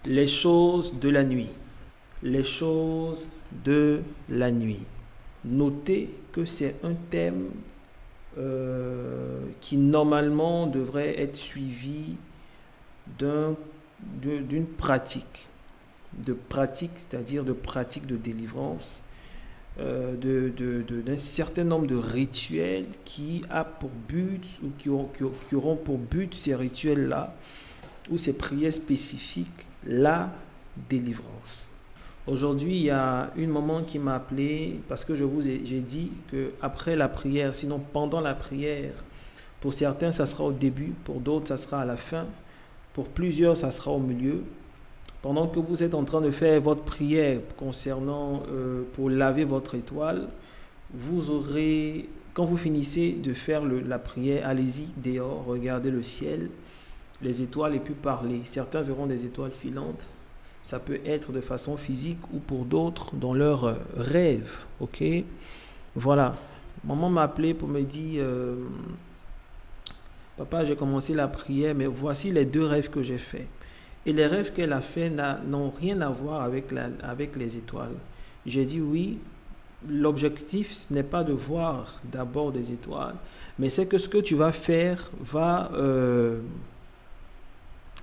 Les choses de la nuit. Les choses de la nuit. Notez que c'est un thème qui normalement devrait être suivi d'une pratique. De pratique, c'est-à-dire de pratique de délivrance, d'un certain nombre de rituels qui a pour but ou qui auront pour but ces rituels-là ou ces prières spécifiques, la délivrance. Aujourd'hui, il y a une maman qui m'a appelé parce que j'ai dit qu'après la prière, sinon pendant la prière, pour certains, ça sera au début, pour d'autres, ça sera à la fin, pour plusieurs, ça sera au milieu. Pendant que vous êtes en train de faire votre prière concernant pour laver votre étoile, vous aurez, quand vous finissez de faire la prière, allez-y dehors, regardez le ciel, les étoiles et puis parlez. Certains verront des étoiles filantes. Ça peut être de façon physique ou pour d'autres dans leurs rêves. Ok? Voilà. Maman m'a appelé pour me dire Papa, j'ai commencé la prière, mais voici les 2 rêves que j'ai faits. Et les rêves qu'elle a faits n'ont rien à voir avec les étoiles. J'ai dit oui, l'objectif, ce n'est pas de voir d'abord des étoiles, mais c'est que ce que tu vas faire va...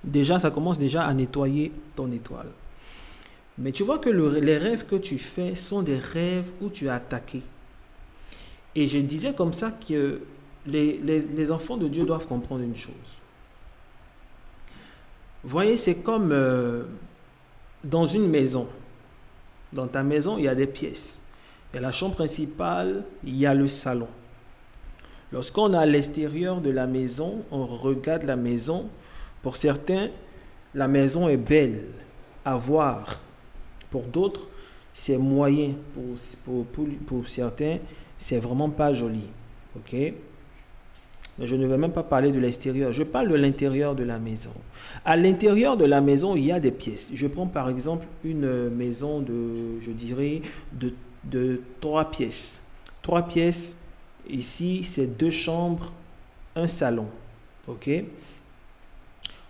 déjà, ça commence déjà à nettoyer ton étoile. Mais tu vois que les rêves que tu fais sont des rêves où tu es attaqué. Et je disais comme ça que les enfants de Dieu doivent comprendre une chose. Vous voyez, c'est comme dans une maison. Dans ta maison, il y a des pièces. Il y a la chambre principale, il y a le salon. Lorsqu'on est à l'extérieur de la maison, on regarde la maison. Pour certains, la maison est belle à voir. Pour d'autres, c'est moyen. Pour certains, c'est vraiment pas joli. Ok? Mais je ne vais même pas parler de l'extérieur. Je parle de l'intérieur de la maison. À l'intérieur de la maison, il y a des pièces. Je prends par exemple une maison de 3 pièces. 3 pièces. Ici, c'est 2 chambres, un salon. Ok?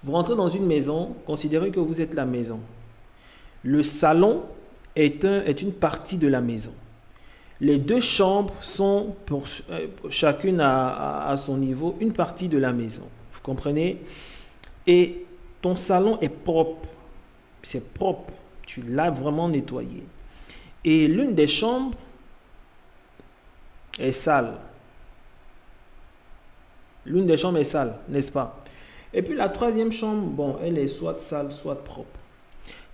Vous rentrez dans une maison, considérez que vous êtes la maison. Le salon est une partie de la maison. Les 2 chambres sont, pour chacune à son niveau, une partie de la maison. Vous comprenez? Et ton salon est propre. C'est propre. Tu l'as vraiment nettoyé. Et l'une des chambres est sale. L'une des chambres est sale, n'est-ce pas? Et puis la 3e chambre, bon, elle est soit sale, soit propre.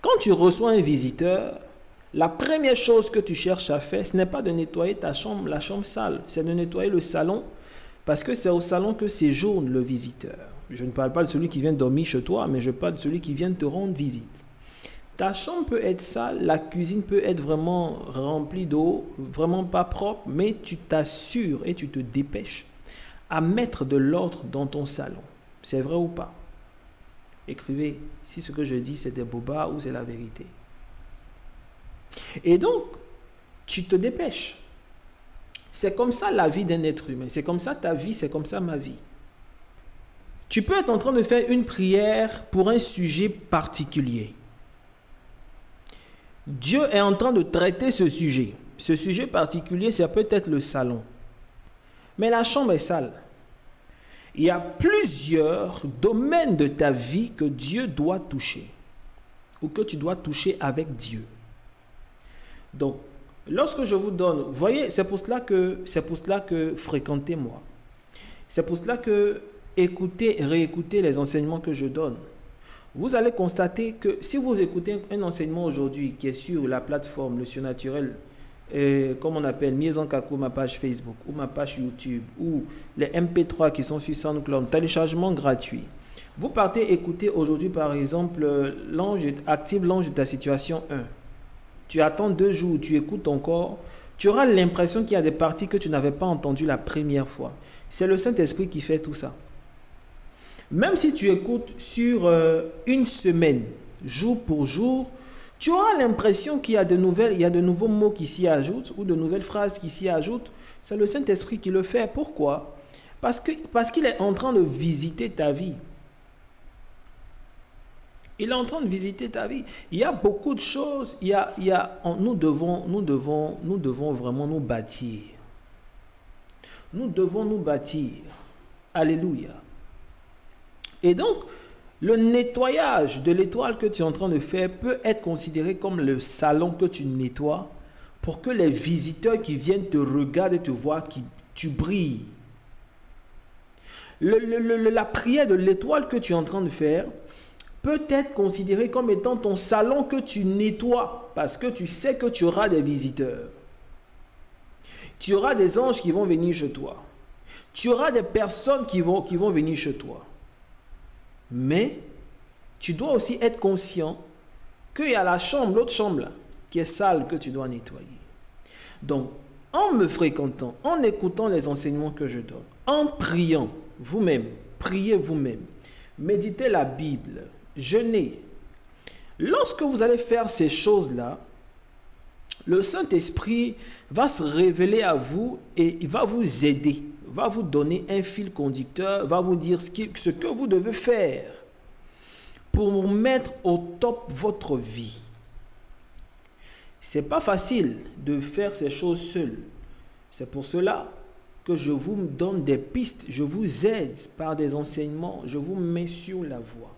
Quand tu reçois un visiteur, la première chose que tu cherches à faire, ce n'est pas de nettoyer ta chambre, la chambre sale, c'est de nettoyer le salon, parce que c'est au salon que séjourne le visiteur. Je ne parle pas de celui qui vient dormir chez toi, mais je parle de celui qui vient te rendre visite. Ta chambre peut être sale, la cuisine peut être vraiment remplie d'eau, vraiment pas propre, mais tu t'assures et tu te dépêches à mettre de l'ordre dans ton salon. C'est vrai ou pas? Écrivez si ce que je dis c'est des bobards ou c'est la vérité. Et donc, tu te dépêches. C'est comme ça la vie d'un être humain. C'est comme ça ta vie, c'est comme ça ma vie. Tu peux être en train de faire une prière pour un sujet particulier. Dieu est en train de traiter ce sujet. Ce sujet particulier, c'est peut-être le salon. Mais la chambre est sale. Il y a plusieurs domaines de ta vie que Dieu doit toucher. Ou que tu dois toucher avec Dieu. Donc, lorsque je vous donne, vous voyez, c'est pour cela que fréquentez-moi. C'est pour cela que écoutez et réécoutez les enseignements que je donne. Vous allez constater que si vous écoutez un enseignement aujourd'hui qui est sur la plateforme Le Surnaturel, comme on appelle Miezan Kakou, ma page Facebook ou ma page YouTube, ou les MP3 qui sont sur SoundCloud, téléchargement gratuit. Vous partez écouter aujourd'hui par exemple active l'ange de ta situation 1. Tu attends 2 jours, tu écoutes encore, tu auras l'impression qu'il y a des parties que tu n'avais pas entendues la première fois. C'est le Saint-Esprit qui fait tout ça. Même si tu écoutes sur une semaine, jour pour jour, tu auras l'impression qu'il y a de nouveaux mots qui s'y ajoutent ou de nouvelles phrases qui s'y ajoutent. C'est le Saint-Esprit qui le fait. Pourquoi? Parce qu'il est en train de visiter ta vie. Il est en train de visiter ta vie. Il y a beaucoup de choses. Nous devons vraiment nous bâtir. Nous devons nous bâtir. Alléluia. Et donc, le nettoyage de l'étoile que tu es en train de faire peut être considéré comme le salon que tu nettoies pour que les visiteurs qui viennent te regardent et te voient, tu brilles. La prière de l'étoile que tu es en train de faire peut être considérée comme étant ton salon que tu nettoies parce que tu sais que tu auras des visiteurs. Tu auras des anges qui vont venir chez toi. Tu auras des personnes qui vont venir chez toi. Mais tu dois aussi être conscient qu'il y a la chambre, l'autre chambre là, qui est sale que tu dois nettoyer. Donc, en me fréquentant, en écoutant les enseignements que je donne, en priant vous-même, priez vous-même, méditez la Bible, jeûnez. Lorsque vous allez faire ces choses-là, le Saint-Esprit va se révéler à vous et il va vous aider, va vous donner un fil conducteur, va vous dire ce que vous devez faire pour mettre au top votre vie. Ce n'est pas facile de faire ces choses seul. C'est pour cela que je vous donne des pistes, je vous aide par des enseignements, je vous mets sur la voie.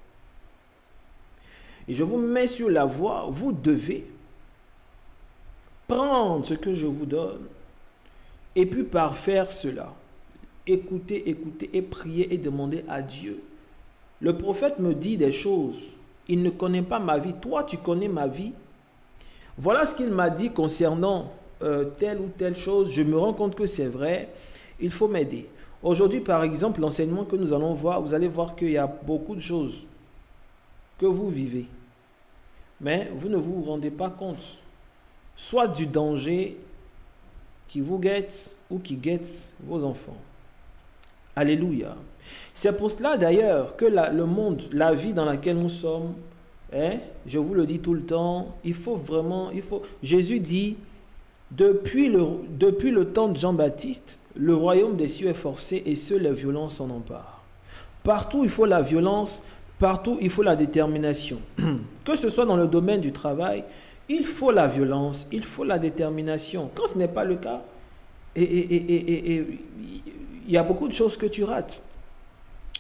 Et je vous mets sur la voie, vous devez prendre ce que je vous donne et puis par faire cela. Écoutez et priez et demandez à Dieu. Le prophète me dit des choses. Il ne connaît pas ma vie. Toi, tu connais ma vie. Voilà ce qu'il m'a dit concernant telle ou telle chose. Je me rends compte que c'est vrai. Il faut m'aider. Aujourd'hui, par exemple, l'enseignement que nous allons voir, vous allez voir qu'il y a beaucoup de choses que vous vivez. Mais vous ne vous rendez pas compte. Soit du danger qui vous guette ou qui guette vos enfants. Alléluia. C'est pour cela d'ailleurs que le monde, la vie dans laquelle nous sommes, je vous le dis tout le temps, Jésus dit, depuis le temps de Jean-Baptiste, le royaume des cieux est forcé et seuls les violents s'en emparent. Partout il faut la violence, partout il faut la détermination. Que ce soit dans le domaine du travail, il faut la violence, il faut la détermination. Quand ce n'est pas le cas, il y a beaucoup de choses que tu rates.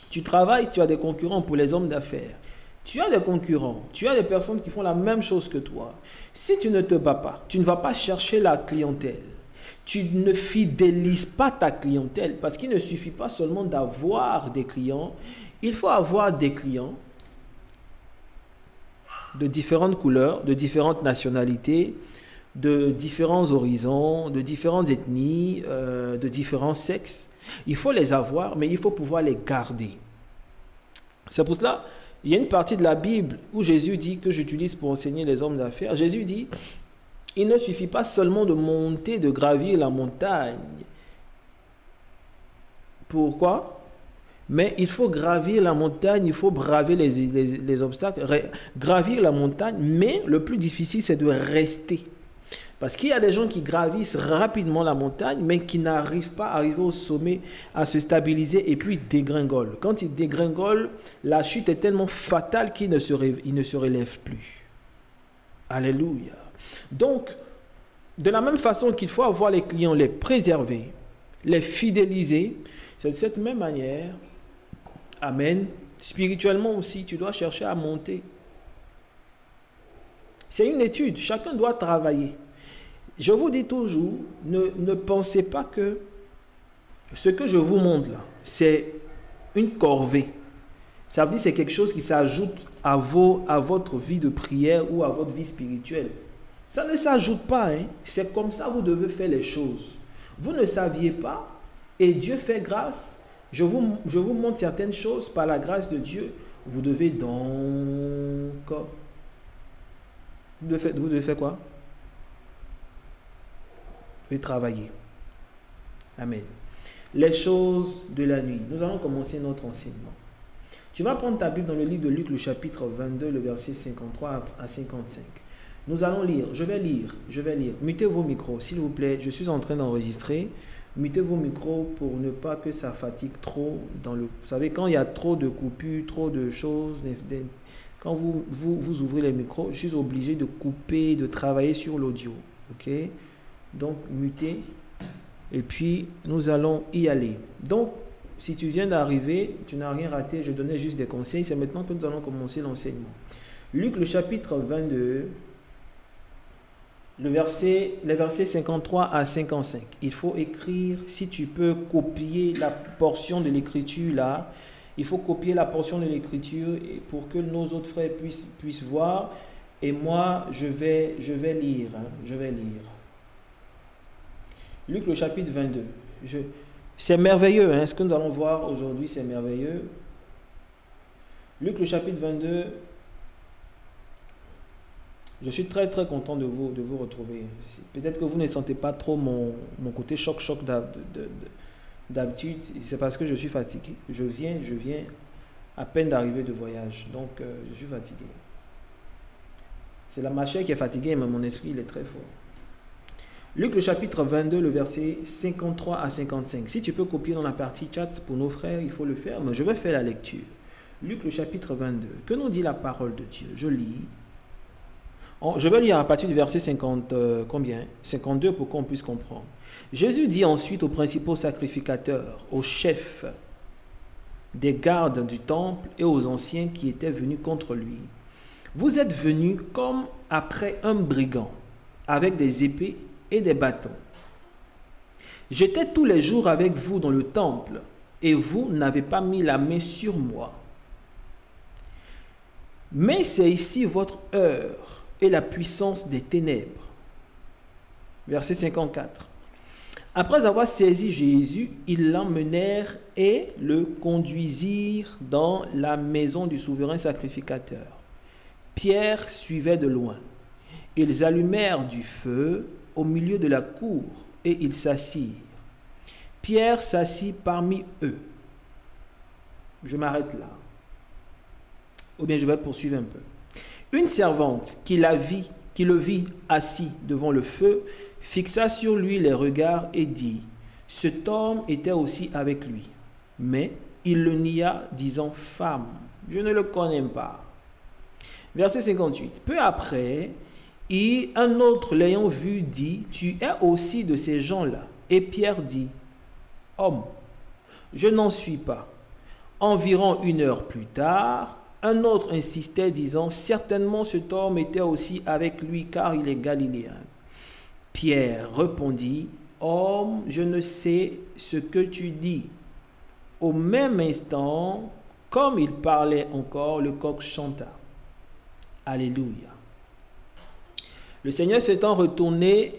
Tu travailles, tu as des concurrents pour les hommes d'affaires. Tu as des concurrents, tu as des personnes qui font la même chose que toi. Si tu ne te bats pas, tu ne vas pas chercher la clientèle. Tu ne fidélises pas ta clientèle parce qu'il ne suffit pas seulement d'avoir des clients. Il faut avoir des clients de différentes couleurs, de différentes nationalités, de différents horizons, de différentes ethnies, de différents sexes. Il faut les avoir, mais il faut pouvoir les garder. C'est pour cela, il y a une partie de la Bible où Jésus dit, que j'utilise pour enseigner les hommes d'affaires. Jésus dit, il ne suffit pas seulement de monter, de gravir la montagne. Pourquoi? Mais il faut gravir la montagne, il faut braver les obstacles, gravir la montagne, mais le plus difficile, c'est de rester. Parce qu'il y a des gens qui gravissent rapidement la montagne, mais qui n'arrivent pas à arriver au sommet, à se stabiliser et puis dégringolent. Quand ils dégringolent, la chute est tellement fatale qu'ils ne se relèvent plus. Alléluia. Donc, de la même façon qu'il faut avoir les clients, les préserver, les fidéliser, c'est de cette même manière, amen, spirituellement aussi, tu dois chercher à monter. C'est une étude, chacun doit travailler. Je vous dis toujours, ne pensez pas que ce que je vous montre là, c'est une corvée. Ça veut dire que c'est quelque chose qui s'ajoute à votre vie de prière ou à votre vie spirituelle. Ça ne s'ajoute pas, hein. C'est comme ça que vous devez faire les choses. Vous ne saviez pas et Dieu fait grâce. Je vous montre certaines choses par la grâce de Dieu. Vous devez donc... Vous devez faire quoi? Vous devez travailler. Amen. Les choses de la nuit. Nous allons commencer notre enseignement. Tu vas prendre ta Bible dans le livre de Luc, le chapitre 22, le verset 53 à 55. Nous allons lire. Je vais lire. Mutez vos micros, s'il vous plaît. Je suis en train d'enregistrer. Mutez vos micros pour ne pas que ça fatigue trop. Vous savez, quand il y a trop de coupures, trop de choses, Quand vous ouvrez les micros, je suis obligé de couper, de travailler sur l'audio. Ok? Donc, muter. Et puis, nous allons y aller. Donc, si tu viens d'arriver, tu n'as rien raté, je donnais juste des conseils. C'est maintenant que nous allons commencer l'enseignement. Luc, le chapitre 22, les versets 53 à 55. Il faut écrire, si tu peux copier la portion de l'écriture là, il faut copier la portion de l'écriture pour que nos autres frères puissent voir. Et moi, je vais lire. Je vais lire. Luc, le chapitre 22. C'est merveilleux. Ce que nous allons voir aujourd'hui, c'est merveilleux. Luc, le chapitre 22. Je suis très très content de vous retrouver. Peut-être que vous ne sentez pas trop mon côté choc d'habitude. C'est parce que je suis fatigué. Je viens à peine d'arriver de voyage. Donc je suis fatigué. C'est la machine qui est fatiguée, mais mon esprit il est très fort. Luc le chapitre 22, le verset 53 à 55. Si tu peux copier dans la partie chat pour nos frères, il faut le faire. Mais je vais faire la lecture. Luc le chapitre 22. Que nous dit la parole de Dieu? Je lis. Je vais lire à partir du verset 52 pour qu'on puisse comprendre. Jésus dit ensuite aux principaux sacrificateurs, aux chefs des gardes du temple et aux anciens qui étaient venus contre lui. Vous êtes venus comme après un brigand, avec des épées et des bâtons. J'étais tous les jours avec vous dans le temple, et vous n'avez pas mis la main sur moi. Mais c'est ici votre heure et la puissance des ténèbres. Verset 54. Après avoir saisi Jésus, ils l'emmenèrent et le conduisirent dans la maison du souverain sacrificateur. Pierre suivait de loin. Ils allumèrent du feu au milieu de la cour et ils s'assirent. Pierre s'assit parmi eux. Je m'arrête là. Ou bien je vais poursuivre un peu. Une servante qui le vit assis devant le feu, fixa sur lui les regards et dit, « Cet homme était aussi avec lui. » Mais il le nia, disant, « Femme, je ne le connais pas. » Verset 58. Peu après, un autre l'ayant vu dit, « Tu es aussi de ces gens-là. » Et Pierre dit, « Homme, je n'en suis pas. » Environ 1 heure plus tard, un autre insistait, disant, « Certainement cet homme était aussi avec lui, car il est galiléen. » Pierre répondit, « Homme, je ne sais ce que tu dis. » Au même instant, comme il parlait encore, le coq chanta. Alléluia. Le Seigneur s'étant retourné,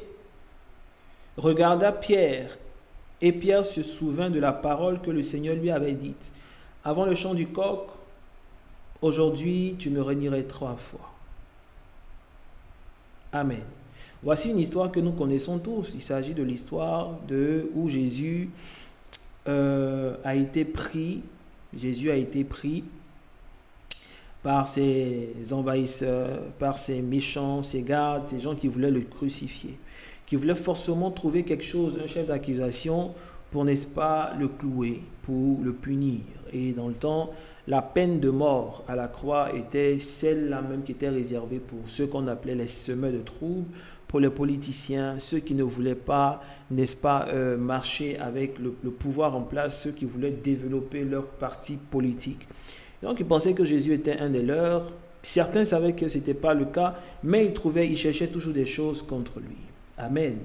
regarda Pierre, et Pierre se souvint de la parole que le Seigneur lui avait dite. Avant le chant du coq, aujourd'hui, tu me renierai 3 fois. Amen. Voici une histoire que nous connaissons tous. Il s'agit de l'histoire où Jésus a été pris. Jésus a été pris par ses envahisseurs, par ses méchants, ses gardes, ces gens qui voulaient le crucifier, qui voulaient forcément trouver quelque chose, un chef d'accusation, pour, n'est-ce pas, le clouer, pour le punir. Et dans le temps, la peine de mort à la croix était celle-là même qui était réservée pour ceux qu'on appelait les semeurs de troubles, pour les politiciens, ceux qui ne voulaient pas, n'est-ce pas, marcher avec le pouvoir en place, ceux qui voulaient développer leur parti politique. Donc ils pensaient que Jésus était un des leurs. Certains savaient que ce n'était pas le cas, mais ils cherchaient toujours des choses contre lui. Amen.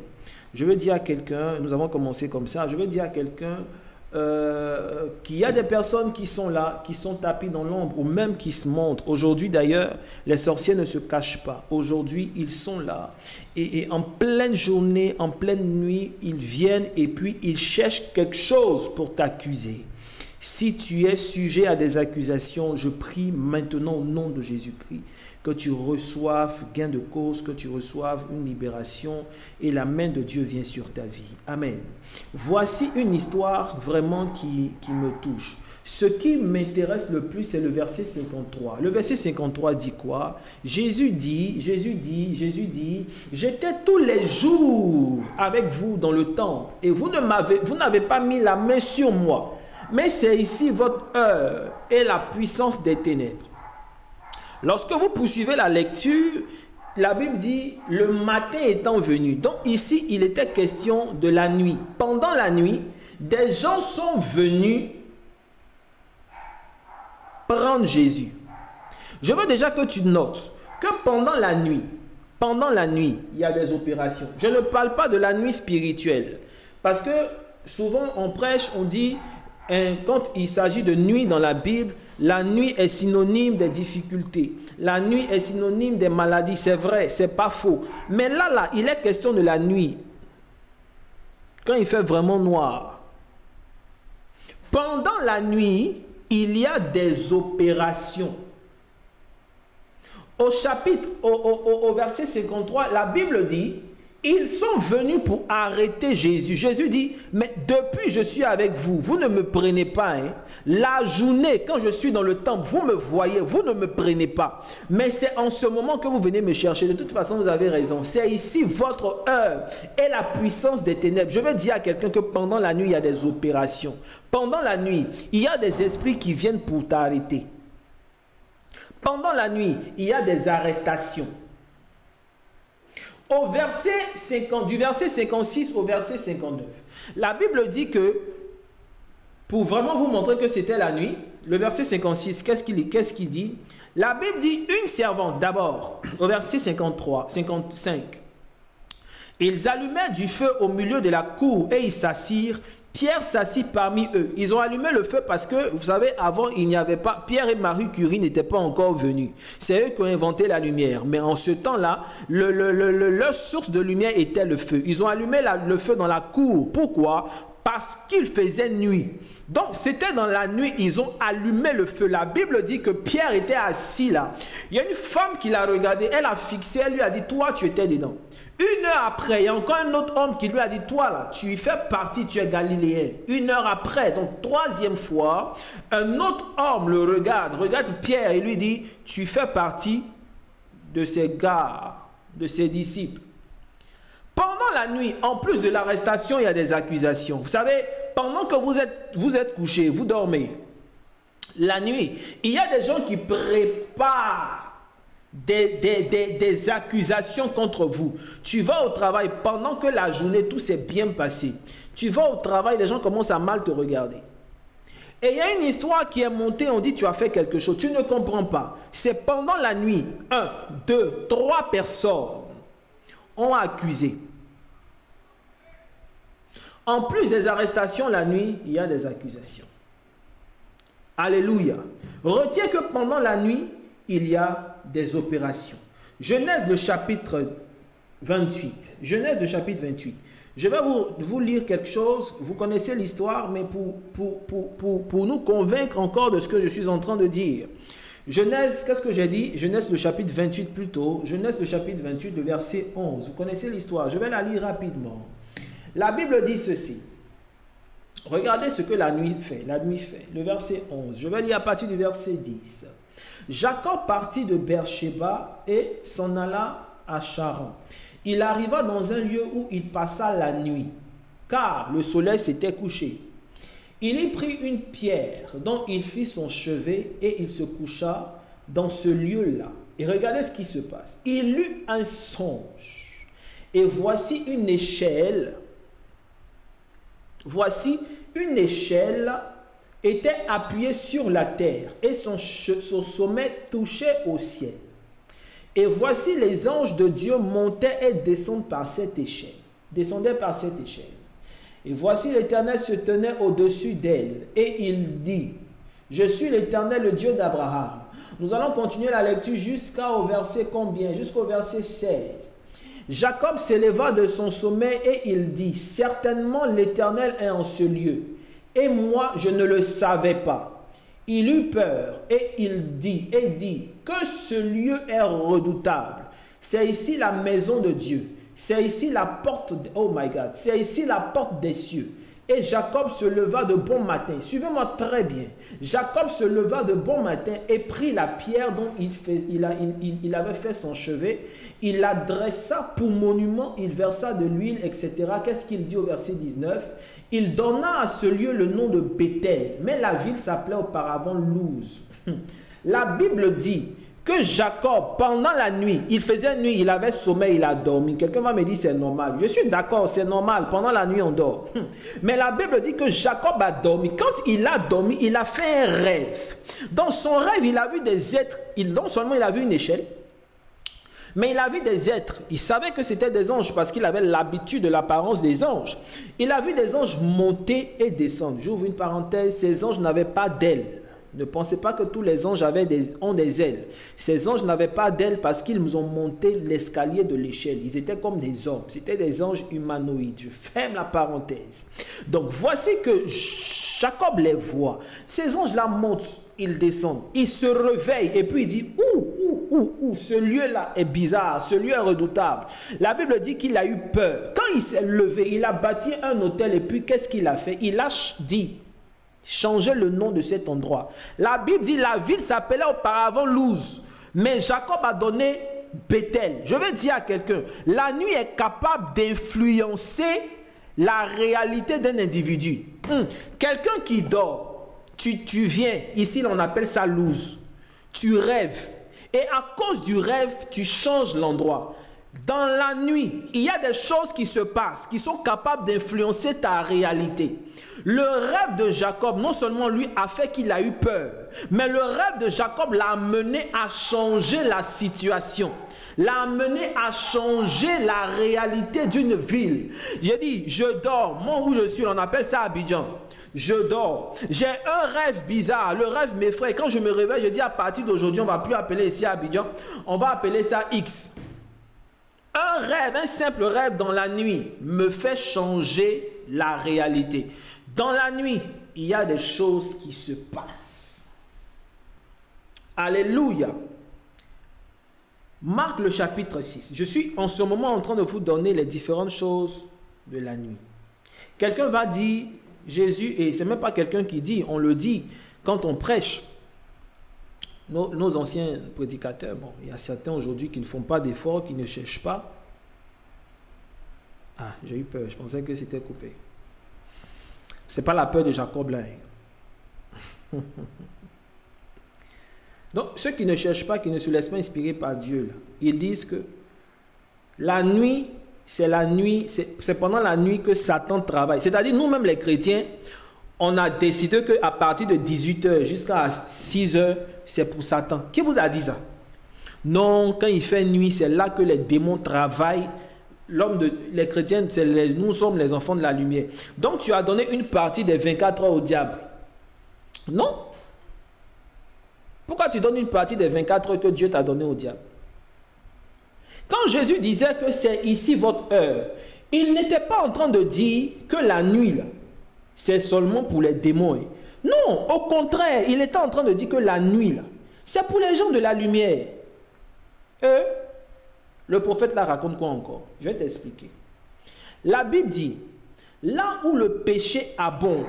Je veux dire à quelqu'un, nous avons commencé comme ça, je veux dire à quelqu'un qu'il y a des personnes qui sont là, qui sont tapis dans l'ombre ou même qui se montrent. Aujourd'hui d'ailleurs, les sorciers ne se cachent pas. Aujourd'hui, ils sont là. Et en pleine journée, en pleine nuit, ils viennent et puis ils cherchent quelque chose pour t'accuser. Si tu es sujet à des accusations, je prie maintenant au nom de Jésus-Christ que tu reçoives gain de cause, que tu reçoives une libération et la main de Dieu vient sur ta vie. Amen. Voici une histoire vraiment qui me touche. Ce qui m'intéresse le plus, c'est le verset 53. Le verset 53 dit quoi? Jésus dit, j'étais tous les jours avec vous dans le temple et vous n'avez pas mis la main sur moi. Mais c'est ici votre heure et la puissance des ténèbres. Lorsque vous poursuivez la lecture, la Bible dit le matin étant venu. Donc ici, il était question de la nuit. Pendant la nuit, des gens sont venus prendre Jésus. Je veux déjà que tu notes que pendant la nuit, il y a des opérations. Je ne parle pas de la nuit spirituelle. Parce que souvent on prêche, on dit, quand il s'agit de nuit dans la Bible, la nuit est synonyme des difficultés. La nuit est synonyme des maladies. C'est vrai, c'est pas faux. Mais là, il est question de la nuit. Quand il fait vraiment noir. Pendant la nuit, il y a des opérations. Au verset 53, la Bible dit, ils sont venus pour arrêter Jésus. Jésus dit, mais depuis je suis avec vous, vous ne me prenez pas. Hein. La journée, quand je suis dans le temple, vous me voyez, vous ne me prenez pas. Mais c'est en ce moment que vous venez me chercher. De toute façon, vous avez raison. C'est ici votre heure et la puissance des ténèbres. Je vais dire à quelqu'un que pendant la nuit, il y a des opérations. Pendant la nuit, il y a des esprits qui viennent pour t'arrêter. Pendant la nuit, il y a des arrestations. Du verset 56 au verset 59, la Bible dit que, pour vraiment vous montrer que c'était la nuit, le verset 56, qu'est-ce qu'il dit? La Bible dit, une servante, d'abord, au verset 55, ils allumèrent du feu au milieu de la cour et ils s'assirent. Pierre s'assit parmi eux. Ils ont allumé le feu parce que, vous savez, avant, il n'y avait pas... Pierre et Marie Curie n'étaient pas encore venus. C'est eux qui ont inventé la lumière. Mais en ce temps-là, leur source de lumière était le feu. Ils ont allumé le feu dans la cour. Pourquoi? Parce qu'il faisait nuit. Donc, c'était dans la nuit, ils ont allumé le feu. La Bible dit que Pierre était assis là. Il y a une femme qui l'a regardé, elle a fixé, elle lui a dit, toi, tu étais dedans. Une heure après, il y a encore un autre homme qui lui a dit, toi là, tu y fais partie, tu es galiléen. Une heure après, donc troisième fois, un autre homme le regarde Pierre et lui dit, tu fais partie de ces gars, de ces disciples. Pendant la nuit, en plus de l'arrestation, il y a des accusations. Vous savez, pendant que vous êtes couché, vous dormez, la nuit, il y a des gens qui préparent des accusations contre vous. Tu vas au travail, pendant que la journée, tout s'est bien passé. Tu vas au travail, les gens commencent à mal te regarder. Et il y a une histoire qui est montée, on dit tu as fait quelque chose. Tu ne comprends pas. C'est pendant la nuit, 1, 2, 3 personnes ont accusé. En plus des arrestations la nuit, il y a des accusations. Alléluia. Retiens que pendant la nuit, il y a des opérations. Genèse le chapitre 28. Genèse le chapitre 28. Je vais vous lire quelque chose. Vous connaissez l'histoire, mais pour nous convaincre encore de ce que je suis en train de dire. Genèse, qu'est-ce que j'ai dit? Genèse le chapitre 28 plutôt. Genèse le chapitre 28, le verset 11. Vous connaissez l'histoire. Je vais la lire rapidement. La Bible dit ceci. Regardez ce que la nuit fait. La nuit fait. Le verset 11. Je vais lire à partir du verset 10. Jacob partit de Beersheba et s'en alla à Charan. Il arriva dans un lieu où il passa la nuit, car le soleil s'était couché. Il y prit une pierre dont il fit son chevet et il se coucha dans ce lieu-là. Et regardez ce qui se passe. Il eut un songe. Et voici une échelle. Voici une échelle était appuyée sur la terre et son sommet touchait au ciel. Et voici les anges de Dieu montaient et descendaient par cette échelle. Et voici l'Éternel se tenait au-dessus d'elle. Et il dit, je suis l'Éternel, le Dieu d'Abraham. Nous allons continuer la lecture jusqu'au verset combien? Jusqu'au verset 16. Jacob s'éleva de son sommet et il dit, certainement l'Éternel est en ce lieu. Et moi, je ne le savais pas. Il eut peur et il dit, que ce lieu est redoutable. C'est ici la maison de Dieu. C'est ici la porte, oh my God, c'est ici la porte des cieux. Et Jacob se leva de bon matin. Suivez-moi très bien. Jacob se leva de bon matin et prit la pierre dont il avait fait son chevet. Il la dressa pour monument, il versa de l'huile, etc. Qu'est-ce qu'il dit au verset 19? Il donna à ce lieu le nom de Béthel, mais la ville s'appelait auparavant Luz. La Bible dit que Jacob, pendant la nuit, il faisait nuit, il avait sommeil, il a dormi. Quelqu'un va me dire c'est normal. Je suis d'accord, c'est normal. Pendant la nuit, on dort. Mais la Bible dit que Jacob a dormi. Quand il a dormi, il a fait un rêve. Dans son rêve, il a vu des êtres. Non seulement il a vu une échelle, mais il a vu des êtres. Il savait que c'était des anges parce qu'il avait l'habitude de l'apparence des anges. Il a vu des anges monter et descendre. J'ouvre une parenthèse, ces anges n'avaient pas d'ailes. Ne pensez pas que tous les anges ont des ailes. Ces anges n'avaient pas d'ailes parce qu'ils ont monté l'escalier de l'échelle. Ils étaient comme des hommes. C'était des anges humanoïdes. Je ferme la parenthèse. Donc voici que Jacob les voit. Ces anges-là montent, ils descendent. Il se réveille et puis il dit ce lieu-là est bizarre, ce lieu est redoutable. La Bible dit qu'il a eu peur. Quand il s'est levé, il a bâti un hôtel et puis qu'est-ce qu'il a fait? Il a dit changer le nom de cet endroit. La Bible dit la ville s'appelait auparavant Luz, mais Jacob a donné Bethel. Je vais dire à quelqu'un, la nuit est capable d'influencer la réalité d'un individu. Quelqu'un qui dort, tu viens, ici on appelle ça Luz, tu rêves, et à cause du rêve, tu changes l'endroit. Dans la nuit, il y a des choses qui se passent, qui sont capables d'influencer ta réalité. Le rêve de Jacob, non seulement lui a fait qu'il a eu peur, mais le rêve de Jacob l'a amené à changer la situation, l'a amené à changer la réalité d'une ville. J'ai dit, je dors, moi où je suis, on appelle ça Abidjan. Je dors. J'ai un rêve bizarre. Le rêve m'effraie. Quand je me réveille, je dis à partir d'aujourd'hui, on ne va plus appeler ici Abidjan, on va appeler ça X. Un rêve, un simple rêve dans la nuit me fait changer la réalité. Dans la nuit, il y a des choses qui se passent. Alléluia. Marc le chapitre 6. Je suis en ce moment en train de vous donner les différentes choses de la nuit. Quelqu'un va dire, Jésus, et ce n'est même pas quelqu'un qui dit, on le dit quand on prêche. Nos anciens prédicateurs, bon, il y a certains aujourd'hui qui ne font pas d'efforts, qui ne cherchent pas. Ah, j'ai eu peur, je pensais que c'était coupé. Ce n'est pas la peur de Jacob là. Donc, ceux qui ne cherchent pas, qui ne se laissent pas inspirer par Dieu, là, ils disent que la nuit, c'est la nuit, c'est pendant la nuit que Satan travaille. C'est-à-dire, nous-mêmes les chrétiens, on a décidé qu'à partir de 18h jusqu'à 6h, c'est pour Satan. Qui vous a dit ça? Non, quand il fait nuit, c'est là que les démons travaillent. Les chrétiens, nous sommes les enfants de la lumière. Donc tu as donné une partie des 24 heures au diable. Non. Pourquoi tu donnes une partie des 24 heures que Dieu t'a donné au diable? Quand Jésus disait que c'est ici votre heure, il n'était pas en train de dire que la nuit, là, c'est seulement pour les démons. Non, au contraire, il était en train de dire que la nuit, là, c'est pour les gens de la lumière. Le prophète la raconte quoi encore? Je vais t'expliquer. La Bible dit, là où le péché abonde,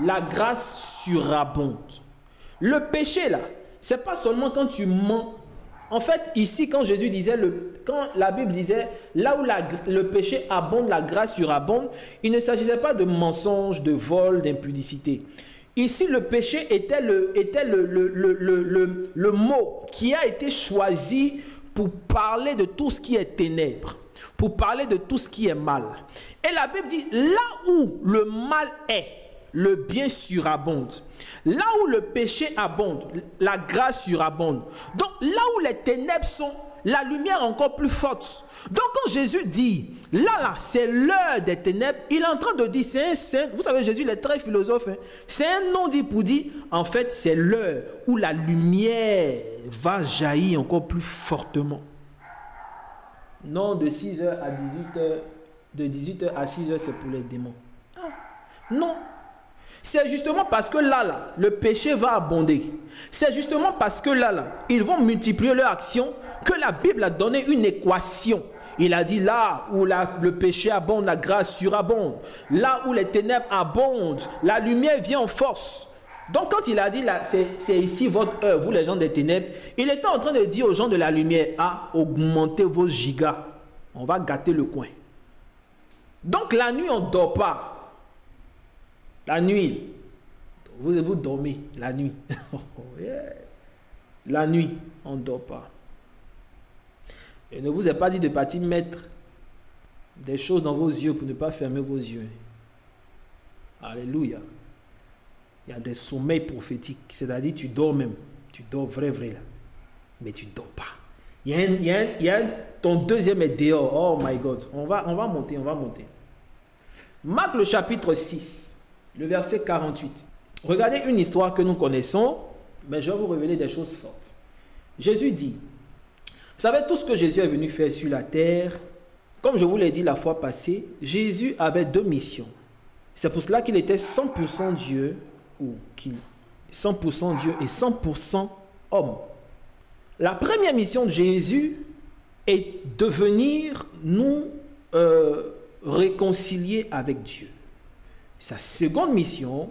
la grâce surabonde. Le péché là, c'est pas seulement quand tu mens. En fait, ici, quand Jésus disait, quand la Bible disait, là où le péché abonde, la grâce surabonde, il ne s'agissait pas de mensonge, de vol, d'impudicité. Ici, le péché était le mot qui a été choisi pour parler de tout ce qui est ténèbres, pour parler de tout ce qui est mal. Et la Bible dit, là où le mal est, le bien surabonde. Là où le péché abonde, la grâce surabonde. Donc, là où les ténèbres sont, la lumière encore plus forte. Donc, quand Jésus dit, là, c'est l'heure des ténèbres, il est en train de dire, vous savez, Jésus, il est très philosophe, hein? C'est un nom dit pour dire, en fait, c'est l'heure où la lumière va jaillir encore plus fortement. Non, de 6h à 18h, de 18h à 6h, c'est pour les démons. Ah, non. C'est justement parce que là, le péché va abonder. C'est justement parce que là, ils vont multiplier leur action que la Bible a donné une équation. Il a dit là où le péché abonde, la grâce surabonde. Là où les ténèbres abondent, la lumière vient en force. Donc quand il a dit là, c'est ici votre heure, vous les gens des ténèbres, il était en train de dire aux gens de la lumière, augmentez vos gigas. On va gâter le coin. Donc la nuit, on ne dort pas. La nuit, vous dormez la nuit. La nuit. on ne dort pas. Il ne vous a pas dit de partir mettre des choses dans vos yeux pour ne pas fermer vos yeux. Alléluia. Il y a des sommeils prophétiques, c'est-à-dire tu dors même. Tu dors vrai là. Mais tu ne dors pas. Ton deuxième est dehors. Oh my God. On va monter. Marc le chapitre 6, le verset 48. Regardez une histoire que nous connaissons, mais je vais vous révéler des choses fortes. Jésus dit, vous savez tout ce que Jésus est venu faire sur la terre. Comme je vous l'ai dit la fois passée, Jésus avait deux missions. C'est pour cela qu'il était 100% Dieu, ou 100% Dieu et 100% homme. La première mission de Jésus est de venir nous réconcilier avec Dieu. Sa seconde mission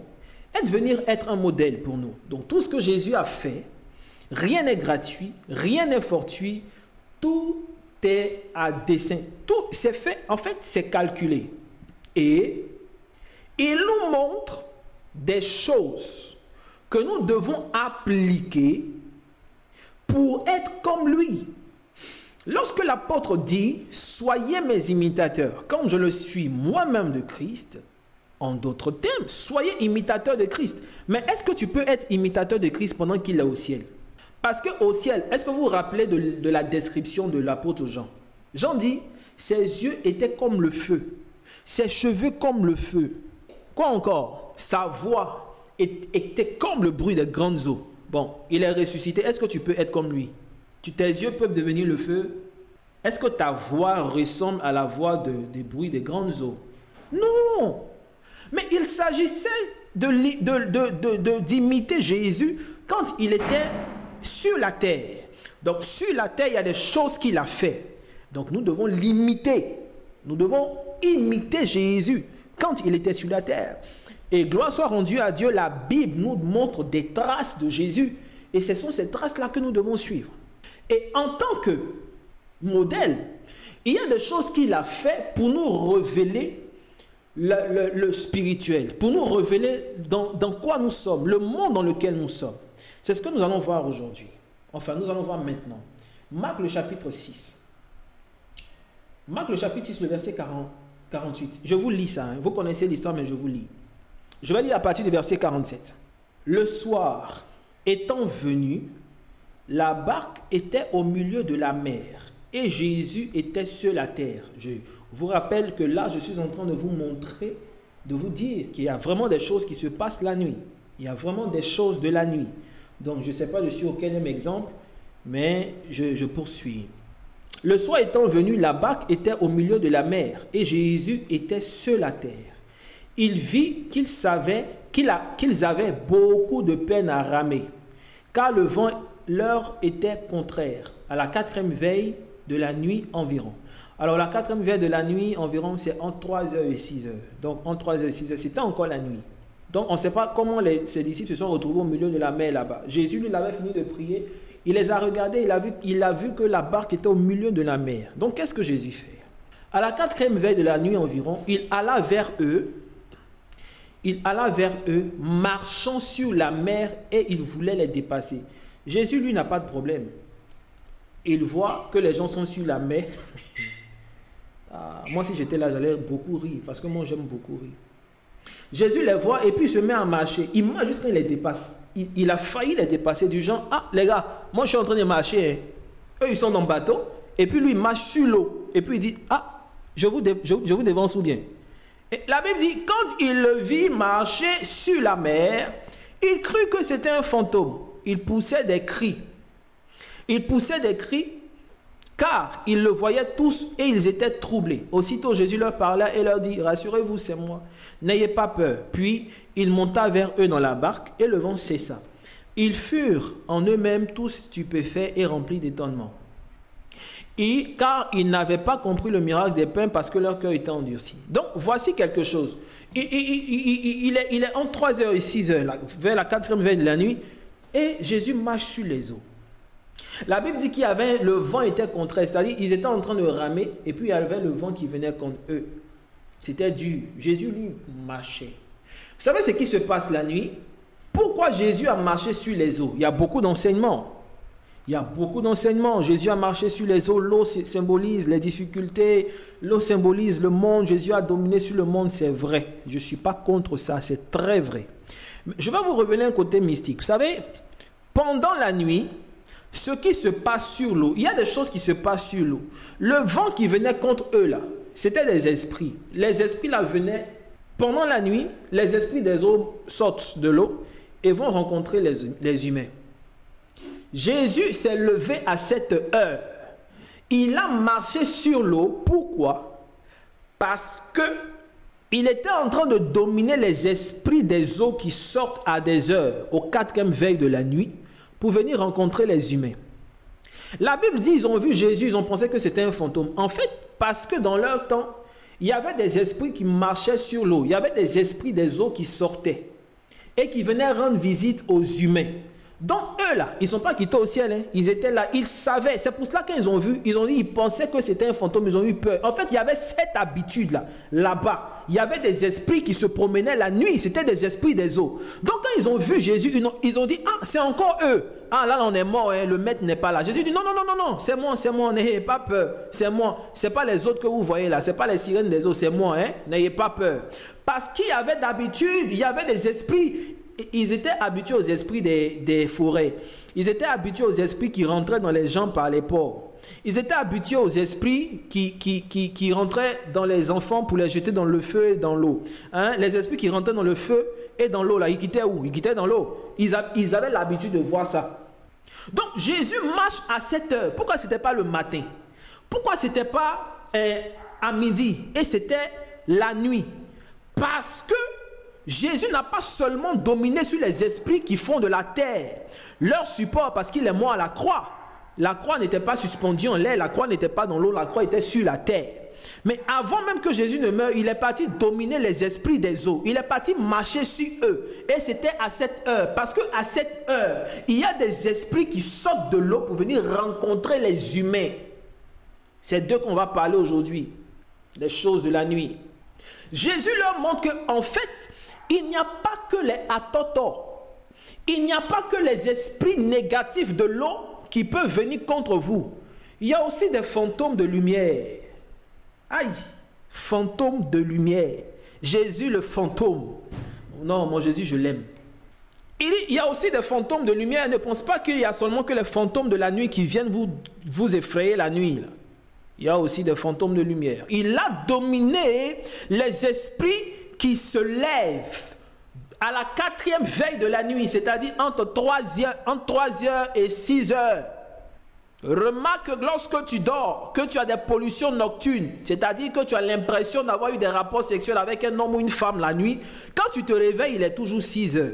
est de venir être un modèle pour nous. Donc tout ce que Jésus a fait, rien n'est gratuit, rien n'est fortuit, tout est à dessein. Tout c'est fait, en fait c'est calculé. Et il nous montre des choses que nous devons appliquer pour être comme lui. Lorsque l'apôtre dit « Soyez mes imitateurs, comme je le suis moi-même de Christ », en d'autres termes, soyez imitateurs de Christ. Mais est-ce que tu peux être imitateur de Christ pendant qu'il est au ciel? Parce qu'au ciel, est-ce que vous vous rappelez de la description de l'apôtre Jean? Jean dit « Ses yeux étaient comme le feu, ses cheveux comme le feu. » Quoi encore? Sa voix était comme le bruit des grandes eaux. Bon, il est ressuscité. Est-ce que tu peux être comme lui? Tes yeux peuvent devenir le feu. Est-ce que ta voix ressemble à la voix des bruits des grandes eaux? Non! Mais il s'agissait d'imiter Jésus quand il était sur la terre. Donc sur la terre, il y a des choses qu'il a fait. Donc nous devons l'imiter. Nous devons imiter Jésus quand il était sur la terre. Et gloire soit rendue à Dieu, la Bible nous montre des traces de Jésus. Et ce sont ces traces-là que nous devons suivre. Et en tant que modèle, il y a des choses qu'il a fait pour nous révéler le spirituel, pour nous révéler dans quoi nous sommes, le monde dans lequel nous sommes. C'est ce que nous allons voir aujourd'hui. Enfin, nous allons voir maintenant. Marc le chapitre 6. Marc le chapitre 6, le verset 48. Je vous lis ça. Hein. Vous connaissez l'histoire, mais je vous lis. Je vais lire à partir du verset 47. Le soir étant venu, la barque était au milieu de la mer et Jésus était sur la terre. Je vous rappelle que là, je suis en train de vous montrer, de vous dire qu'il y a vraiment des choses qui se passent la nuit. Il y a vraiment des choses de la nuit. Donc, je ne sais pas, je suis au quatrième exemple, mais je poursuis. Le soir étant venu, la barque était au milieu de la mer et Jésus était sur la terre. Il vit qu'ils avaient beaucoup de peine à ramer, car le vent leur était contraire, à la quatrième veille de la nuit environ. Alors la quatrième veille de la nuit environ, c'est entre 3h et 6h. Donc entre 3h et 6h, c'était encore la nuit. Donc on ne sait pas comment ses disciples se sont retrouvés au milieu de la mer là-bas. Jésus, lui, avait fini de prier. Il les a regardés, il a vu que la barque était au milieu de la mer. Donc qu'est-ce que Jésus fait? À la quatrième veille de la nuit environ, il alla vers eux, marchant sur la mer et il voulait les dépasser. Jésus, lui, n'a pas de problème. Il voit que les gens sont sur la mer. Moi, si j'étais là, j'allais beaucoup rire, parce que moi, j'aime beaucoup rire. Jésus les voit et puis il se met à marcher. Il marche jusqu'à il les dépasse. Il a failli les dépasser du genre, les gars, moi, je suis en train de marcher. Hein. Eux, ils sont dans le bateau. Et puis, lui, il marche sur l'eau. Et puis, il dit, je vous devance ou bien. Et la Bible dit, quand il le vit marcher sur la mer, il crut que c'était un fantôme. Il poussait des cris. Car ils le voyaient tous et ils étaient troublés. Aussitôt Jésus leur parla et leur dit, rassurez-vous, c'est moi. N'ayez pas peur. Puis il monta vers eux dans la barque et le vent cessa. Ils furent en eux-mêmes tous stupéfaits et remplis d'étonnement. Car ils n'avaient pas compris le miracle des pains parce que leur cœur était endurci. Donc voici quelque chose. Il est entre 3h et 6h, vers la quatrième veille de la nuit, et Jésus marche sur les eaux. La Bible dit qu'il y avait, le vent était contraire, c'est-à-dire ils étaient en train de ramer et puis il y avait le vent qui venait contre eux. C'était dur. Jésus, lui, marchait. Vous savez ce qui se passe la nuit? Pourquoi Jésus a marché sur les eaux? Il y a beaucoup d'enseignements. Il y a beaucoup d'enseignements. Jésus a marché sur les eaux. L'eau symbolise les difficultés. L'eau symbolise le monde. Jésus a dominé sur le monde. C'est vrai. Je ne suis pas contre ça. C'est très vrai. Mais je vais vous révéler un côté mystique. Vous savez, pendant la nuit, ce qui se passe sur l'eau, il y a des choses qui se passent sur l'eau. Le vent qui venait contre eux, là, c'était des esprits. Les esprits, là, venaient pendant la nuit. Les esprits des eaux sortent de l'eau et vont rencontrer les humains. Jésus s'est levé à cette heure. Il a marché sur l'eau. Pourquoi? Parce que il était en train de dominer les esprits des eaux qui sortent à des heures, au 4e veille de la nuit, pour venir rencontrer les humains. La Bible dit, ils ont vu Jésus, ils ont pensé que c'était un fantôme. En fait, parce que dans leur temps, il y avait des esprits qui marchaient sur l'eau. Il y avait des esprits des eaux qui sortaient et qui venaient rendre visite aux humains. Donc eux là, ils ne sont pas quittés au ciel, hein. Ils étaient là, ils savaient. C'est pour cela qu'ils ont vu, ils ont dit, ils pensaient que c'était un fantôme, ils ont eu peur. En fait, il y avait cette habitude là, là-bas. Il y avait des esprits qui se promenaient la nuit, c'était des esprits des eaux. Donc quand ils ont vu Jésus, ils ont dit, ah, c'est encore eux. Ah là, on est mort, hein, le maître n'est pas là. Jésus dit, non, non, non, non, non, c'est moi, n'ayez pas peur. C'est moi, c'est pas les autres que vous voyez là, c'est pas les sirènes des eaux, c'est moi, hein, n'ayez pas peur. Parce qu'il y avait d'habitude, il y avait des esprits. Ils étaient habitués aux esprits des forêts. Ils étaient habitués aux esprits qui rentraient dans les gens par les porcs. Ils étaient habitués aux esprits qui rentraient dans les enfants pour les jeter dans le feu et dans l'eau. Hein? Les esprits qui rentraient dans le feu et dans l'eau, là, ils quittaient où? Ils quittaient dans l'eau. Ils avaient l'habitude de voir ça. Donc Jésus marche à 7 heures. Pourquoi ce n'était pas le matin? Pourquoi ce n'était pas à midi? Et c'était la nuit. Parce que Jésus n'a pas seulement dominé sur les esprits qui font de la terre leur support parce qu'il est mort à la croix. La croix n'était pas suspendue en l'air, la croix n'était pas dans l'eau, la croix était sur la terre. Mais avant même que Jésus ne meure, il est parti dominer les esprits des eaux. Il est parti marcher sur eux. Et c'était à cette heure. Parce qu'à cette heure, il y a des esprits qui sortent de l'eau pour venir rencontrer les humains. C'est d'eux qu'on va parler aujourd'hui. Des choses de la nuit. Jésus leur montre qu'en fait, il n'y a pas que les atotos. Il n'y a pas que les esprits négatifs de l'eau qui peuvent venir contre vous. Il y a aussi des fantômes de lumière. Aïe, fantômes de lumière. Jésus le fantôme. Non, mon Jésus, je l'aime. Il y a aussi des fantômes de lumière. Ne pense pas qu'il y a seulement que les fantômes de la nuit qui viennent vous effrayer la nuit, là. Il y a aussi des fantômes de lumière. Il a dominé les esprits qui se lèvent à la 4e veille de la nuit, c'est-à-dire entre 3h et 6h. Remarque que lorsque tu dors, que tu as des pollutions nocturnes, c'est-à-dire que tu as l'impression d'avoir eu des rapports sexuels avec un homme ou une femme la nuit, quand tu te réveilles, il est toujours 6h.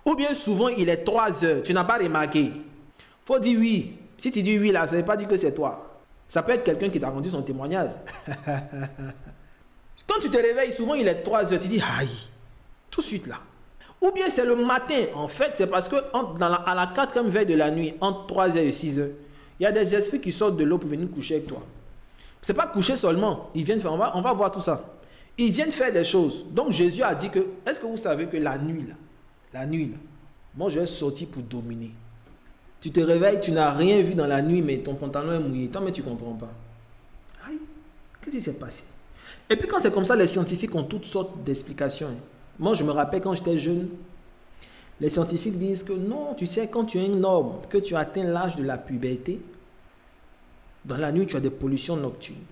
Ou bien souvent, il est 3h. Tu n'as pas remarqué. Il faut dire oui. Si tu dis oui là, ça ne veut pas dire que c'est toi. Ça peut être quelqu'un qui t'a rendu son témoignage. Quand tu te réveilles, souvent il est 3h, tu dis aïe, tout de suite là. Ou bien c'est le matin, en fait, c'est parce que à la 4e veille de la nuit, entre 3h et 6h, il y a des esprits qui sortent de l'eau pour venir coucher avec toi. Ce n'est pas coucher seulement, ils viennent faire, on va voir tout ça. Ils viennent faire des choses. Donc Jésus a dit que, est-ce que vous savez que la nuit là, moi je vais sortir pour dominer. Tu te réveilles, tu n'as rien vu dans la nuit, mais ton pantalon est mouillé. Toi, mais tu ne comprends pas. Aïe, qu'est-ce qui s'est passé? Et puis quand c'est comme ça, les scientifiques ont toutes sortes d'explications. Moi, je me rappelle quand j'étais jeune, les scientifiques disent que non, tu sais, quand tu es un homme, que tu atteins l'âge de la puberté, dans la nuit, tu as des pollutions nocturnes.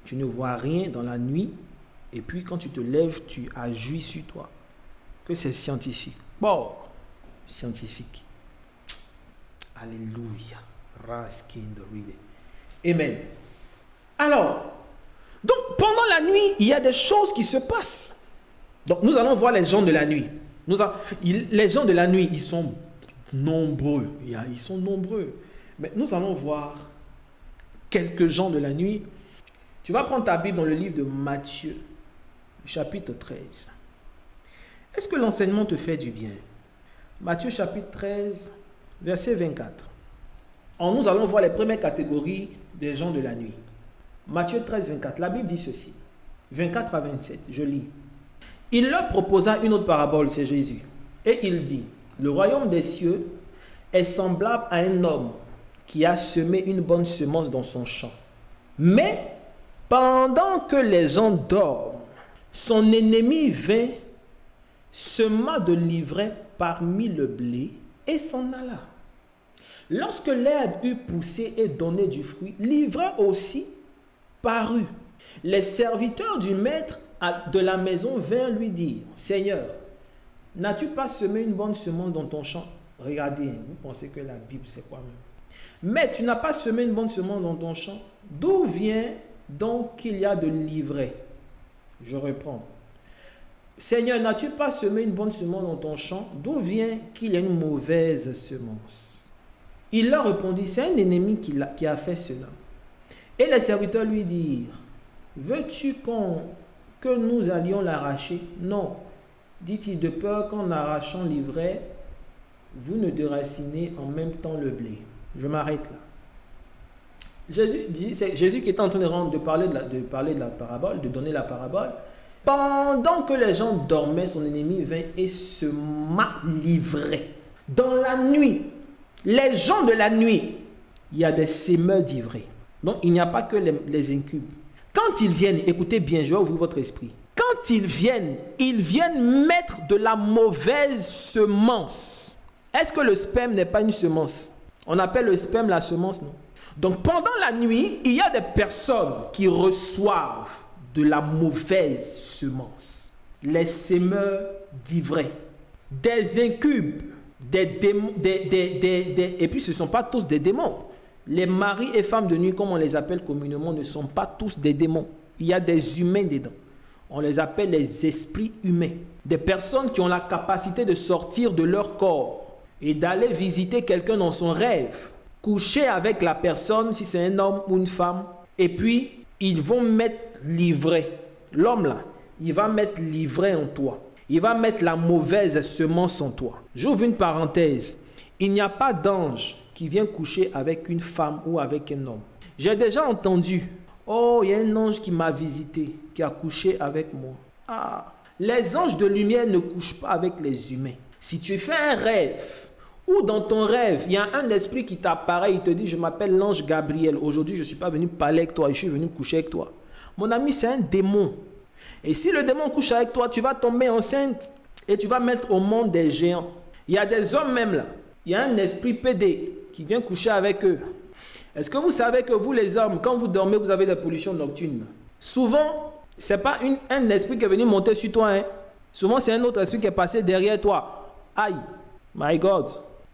Tu ne vois rien dans la nuit, et puis quand tu te lèves, tu agites sur toi. Que c'est scientifique. Bon, scientifique. Alléluia. Amen. Alors, donc pendant la nuit, il y a des choses qui se passent. Donc nous allons voir les gens de la nuit. Les gens de la nuit, ils sont nombreux. Ils sont nombreux. Mais nous allons voir quelques gens de la nuit. Tu vas prendre ta Bible dans le livre de Matthieu, chapitre 13. Est-ce que l'enseignement te fait du bien? Matthieu chapitre 13, verset 24. Nous allons voir les premières catégories des gens de la nuit. Matthieu 13, 24. La Bible dit ceci. 24 à 27. Je lis. Il leur proposa une autre parabole, c'est Jésus. Et il dit, le royaume des cieux est semblable à un homme qui a semé une bonne semence dans son champ. Mais pendant que les gens dorment, son ennemi vint, sema de l'ivraie parmi le blé et s'en alla. Lorsque l'herbe eut poussé et donné du fruit, l'ivraie aussi parut. Les serviteurs du maître de la maison vinrent lui dire, « Seigneur, n'as-tu pas semé une bonne semence dans ton champ ?» Regardez, vous pensez que la Bible c'est quoi même? « Mais tu n'as pas semé une bonne semence dans ton champ. D'où vient donc qu'il y a de l'ivraie ?» Je reprends. « Seigneur, n'as-tu pas semé une bonne semence dans ton champ? D'où vient qu'il y a une mauvaise semence ?» Il leur répondit, « C'est un ennemi qui a fait cela. » Et les serviteurs lui dirent, « Veux-tu que nous allions l'arracher? » « Non, dit-il, de peur qu'en arrachant l'ivraie, vous ne déracinez en même temps le blé. » Je m'arrête là. C'est Jésus qui est en train de parler de la parabole, de donner la parabole. Pendant que les gens dormaient, son ennemi vint et sema l'ivraie. Dans la nuit, les gens de la nuit, il y a des semeurs d'ivraie. Donc, il n'y a pas que les incubes. Quand ils viennent, écoutez bien, je vais ouvrir votre esprit. Quand ils viennent mettre de la mauvaise semence. Est-ce que le sperme n'est pas une semence? On appelle le sperme la semence, non? Donc, pendant la nuit, il y a des personnes qui reçoivent de la mauvaise semence. Les semeurs d'ivraie. Des incubes, des démons, et puis ce ne sont pas tous des démons. Les maris et femmes de nuit, comme on les appelle communément, ne sont pas tous des démons. Il y a des humains dedans. On les appelle les esprits humains. Des personnes qui ont la capacité de sortir de leur corps et d'aller visiter quelqu'un dans son rêve, coucher avec la personne, si c'est un homme ou une femme, et puis ils vont mettre l'ivraie. L'homme là, il va mettre l'ivraie en toi. Il va mettre la mauvaise semence en toi. J'ouvre une parenthèse. Il n'y a pas d'ange qui vient coucher avec une femme ou avec un homme. J'ai déjà entendu, oh, il y a un ange qui m'a visité, qui a couché avec moi. Ah, les anges de lumière ne couchent pas avec les humains. Si tu fais un rêve, ou dans ton rêve, il y a un esprit qui t'apparaît, il te dit, je m'appelle l'ange Gabriel. Aujourd'hui, je ne suis pas venu parler avec toi, je suis venu coucher avec toi. Mon ami, c'est un démon. Et si le démon couche avec toi, tu vas tomber enceinte et tu vas mettre au monde des géants. Il y a des hommes même là. Il y a un esprit pédé qui vient coucher avec eux. Est-ce que vous savez que vous les hommes, quand vous dormez, vous avez des pollutions nocturnes? Souvent, ce n'est pas un esprit qui est venu monter sur toi. Hein. Souvent, c'est un autre esprit qui est passé derrière toi. Aïe, my God.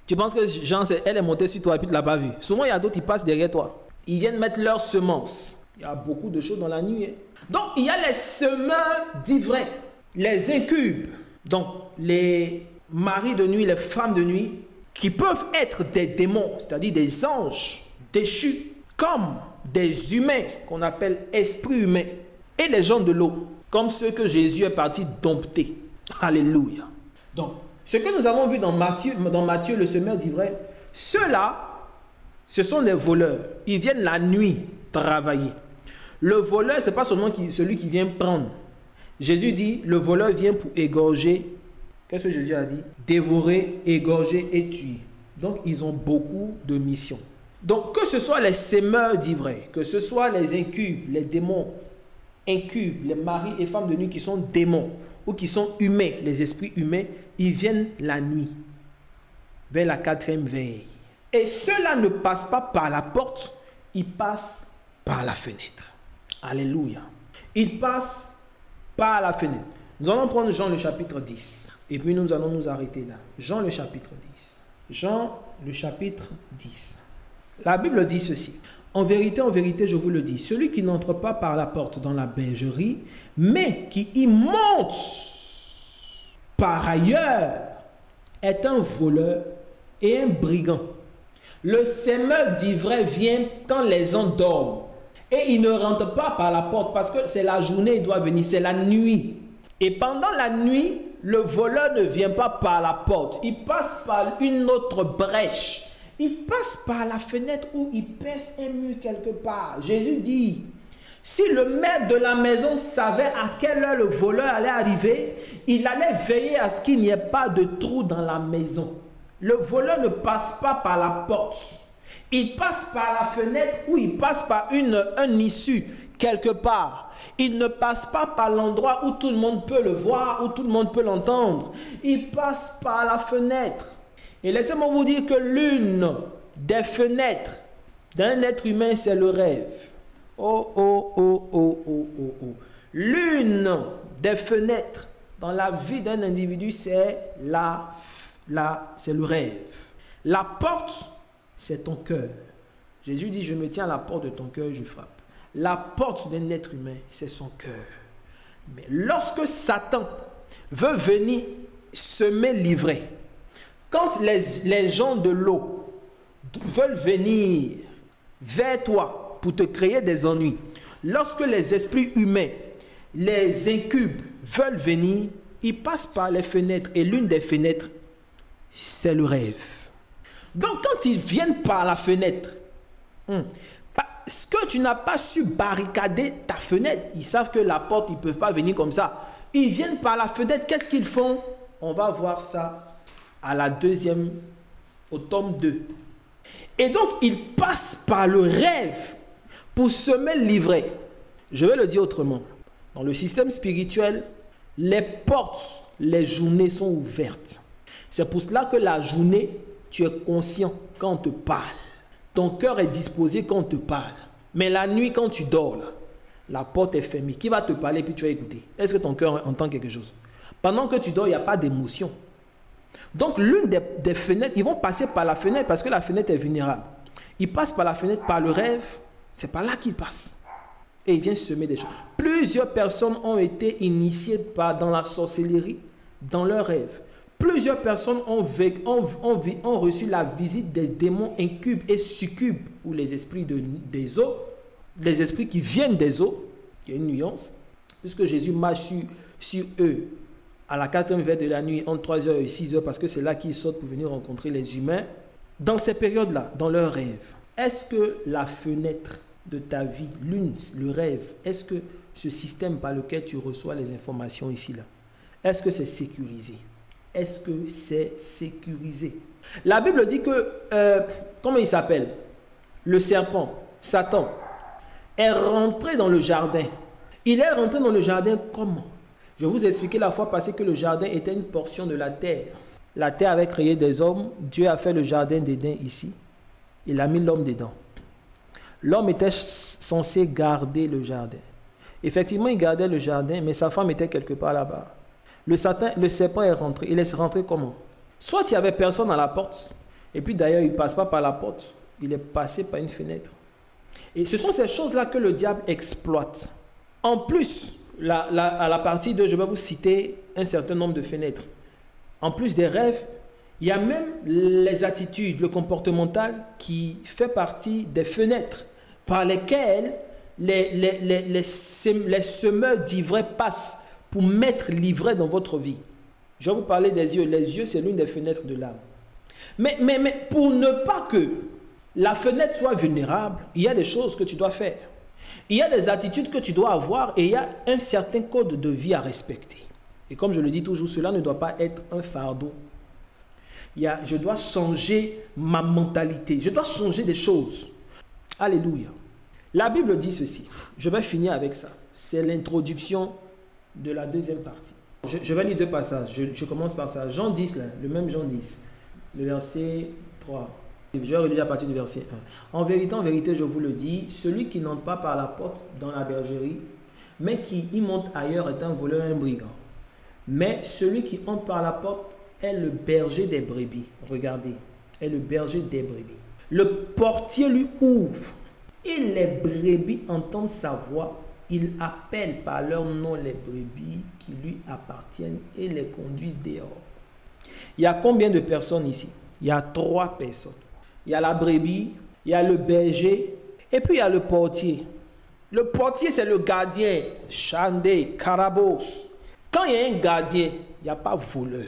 Tu penses que Jean, elle est montée sur toi et puis tu ne l'as pas vue. Souvent, il y a d'autres qui passent derrière toi. Ils viennent mettre leurs semences. Il y a beaucoup de choses dans la nuit. Hein. Donc, il y a les semeurs d'ivraie, les incubes. Donc, les maris de nuit, les femmes de nuit, qui peuvent être des démons, c'est-à-dire des anges déchus, comme des humains qu'on appelle esprits humains, et les gens de l'eau, comme ceux que Jésus est parti dompter. Alléluia. Donc, ce que nous avons vu dans Matthieu, le semeur d'ivraie, ceux-là, ce sont des voleurs. Ils viennent la nuit travailler. Le voleur, ce n'est pas seulement celui qui vient prendre. Jésus dit, le voleur vient pour égorger. Qu'est-ce que Jésus a dit? Dévorer, égorger et tuer. Donc, ils ont beaucoup de missions. Donc, que ce soit les semeurs d'ivraie, que ce soit les incubes, les démons, incubes, les maris et femmes de nuit qui sont démons ou qui sont humains, les esprits humains, ils viennent la nuit, vers la 4e veille. Et ceux-là ne passent pas par la porte, ils passent par la fenêtre. Alléluia. Ils passent par la fenêtre. Nous allons prendre Jean le chapitre 10. Et puis nous allons nous arrêter là. Jean le chapitre 10. Jean le chapitre 10. La Bible dit ceci. En vérité, je vous le dis, celui qui n'entre pas par la porte dans la bergerie, mais qui y monte par ailleurs, est un voleur et un brigand. Le semeur d'ivraie vient quand les gens dorment. Et il ne rentre pas par la porte parce que c'est la journée, il doit venir, c'est la nuit. Et pendant la nuit, le voleur ne vient pas par la porte. Il passe par une autre brèche. Il passe par la fenêtre où il perce un mur quelque part. Jésus dit, si le maître de la maison savait à quelle heure le voleur allait arriver, il allait veiller à ce qu'il n'y ait pas de trou dans la maison. le voleur ne passe pas par la porte. Il passe par la fenêtre ou il passe par un issue quelque part. Il ne passe pas par l'endroit où tout le monde peut le voir, où tout le monde peut l'entendre. Il passe par la fenêtre. Et laissez-moi vous dire que l'une des fenêtres d'un être humain, c'est le rêve. Oh, oh, oh, oh, oh, oh, oh. L'une des fenêtres dans la vie d'un individu, c'est le rêve. La porte, c'est ton cœur. Jésus dit, je me tiens à la porte de ton cœur et je frappe. La porte d'un être humain, c'est son cœur. Mais lorsque Satan veut venir semer l'ivraie, quand les gens de l'eau veulent venir vers toi pour te créer des ennuis, lorsque les esprits humains, les incubes veulent venir, ils passent par les fenêtres et l'une des fenêtres, c'est le rêve. Donc quand ils viennent par la fenêtre, parce que tu n'as pas su barricader ta fenêtre, ils savent que la porte, ils ne peuvent pas venir comme ça. Ils viennent par la fenêtre, qu'est-ce qu'ils font? On va voir ça à la deuxième, au tome 2. Et donc, ils passent par le rêve pour semer l'ivraie. Je vais le dire autrement. Dans le système spirituel, les portes, les journées sont ouvertes. C'est pour cela que la journée, tu es conscient quand on te parle. Ton cœur est disposé quand on te parle. Mais la nuit, quand tu dors, là, la porte est fermée. Qui va te parler puis tu vas écouter? Est-ce que ton cœur entend quelque chose? Pendant que tu dors, il n'y a pas d'émotion. Donc, l'une des fenêtres, ils vont passer par la fenêtre parce que la fenêtre est vulnérable. Ils passent par la fenêtre, par le rêve. C'est par là qu'ils passent. Et ils viennent semer des choses. Plusieurs personnes ont été initiées dans la sorcellerie, dans leur rêve. Plusieurs personnes ont reçu la visite des démons incubes et succubes, ou les esprits des eaux, les esprits qui viennent des eaux. Il y a une nuance, puisque Jésus marche sur eux à la 4e veille de la nuit, entre 3h et 6h, parce que c'est là qu'ils sortent pour venir rencontrer les humains. Dans ces périodes-là, dans leurs rêves, est-ce que la fenêtre de ta vie, le rêve, est-ce que ce système par lequel tu reçois les informations ici-là, est-ce que c'est sécurisé? Est-ce que c'est sécurisé? La Bible dit que, comment il s'appelle? Le serpent, Satan, est rentré dans le jardin. Il est rentré dans le jardin comment? Je vous ai expliqué la fois passée que le jardin était une portion de la terre. La terre avait créé des hommes. Dieu a fait le jardin d'Éden ici. Il a mis l'homme dedans. L'homme était censé garder le jardin. Effectivement, il gardait le jardin, mais sa femme était quelque part là-bas. Le serpent est rentré. Il est rentré comment? Soit il n'y avait personne à la porte, et puis d'ailleurs, il ne passe pas par la porte. Il est passé par une fenêtre. Et ce sont ces choses-là que le diable exploite. En plus, à la partie 2, je vais vous citer un certain nombre de fenêtres. En plus des rêves, il y a même les attitudes, le comportemental qui fait partie des fenêtres par lesquelles les semeurs d'ivraie passent pour mettre l'ivraie dans votre vie. Je vais vous parler des yeux. Les yeux, c'est l'une des fenêtres de l'âme. Mais pour ne pas que la fenêtre soit vulnérable, il y a des choses que tu dois faire. Il y a des attitudes que tu dois avoir et il y a un certain code de vie à respecter. Et comme je le dis toujours, cela ne doit pas être un fardeau. Je dois changer ma mentalité. Je dois changer des choses. Alléluia. La Bible dit ceci. Je vais finir avec ça. C'est l'introduction de la deuxième partie. Je vais lire deux passages. Je commence par ça. Jean 10, là, le même Jean 10, le verset 3. Je vais relire à partir du verset 1. En vérité, je vous le dis, celui qui n'entre pas par la porte dans la bergerie, mais qui y monte ailleurs est un voleur et un brigand. Mais celui qui entre par la porte est le berger des brebis. Regardez, est le berger des brebis. Le portier lui ouvre et les brebis entendent sa voix. Il appelle par leur nom les brebis qui lui appartiennent et les conduisent dehors. Il y a combien de personnes ici? Il y a 3 personnes. Il y a la brebis, il y a le berger et puis il y a le portier. Le portier, c'est le gardien. Chandé, Karabos. Quand il y a un gardien, il n'y a pas voleur.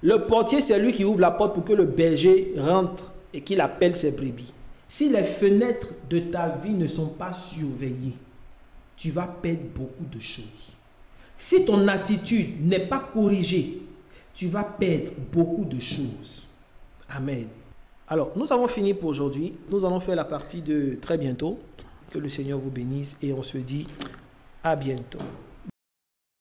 Le portier, c'est lui qui ouvre la porte pour que le berger rentre et qu'il appelle ses brebis. Si les fenêtres de ta vie ne sont pas surveillées, tu vas perdre beaucoup de choses. Si ton attitude n'est pas corrigée, tu vas perdre beaucoup de choses. Amen. Alors, nous avons fini pour aujourd'hui. Nous allons faire la partie de très bientôt. Que le Seigneur vous bénisse et on se dit à bientôt.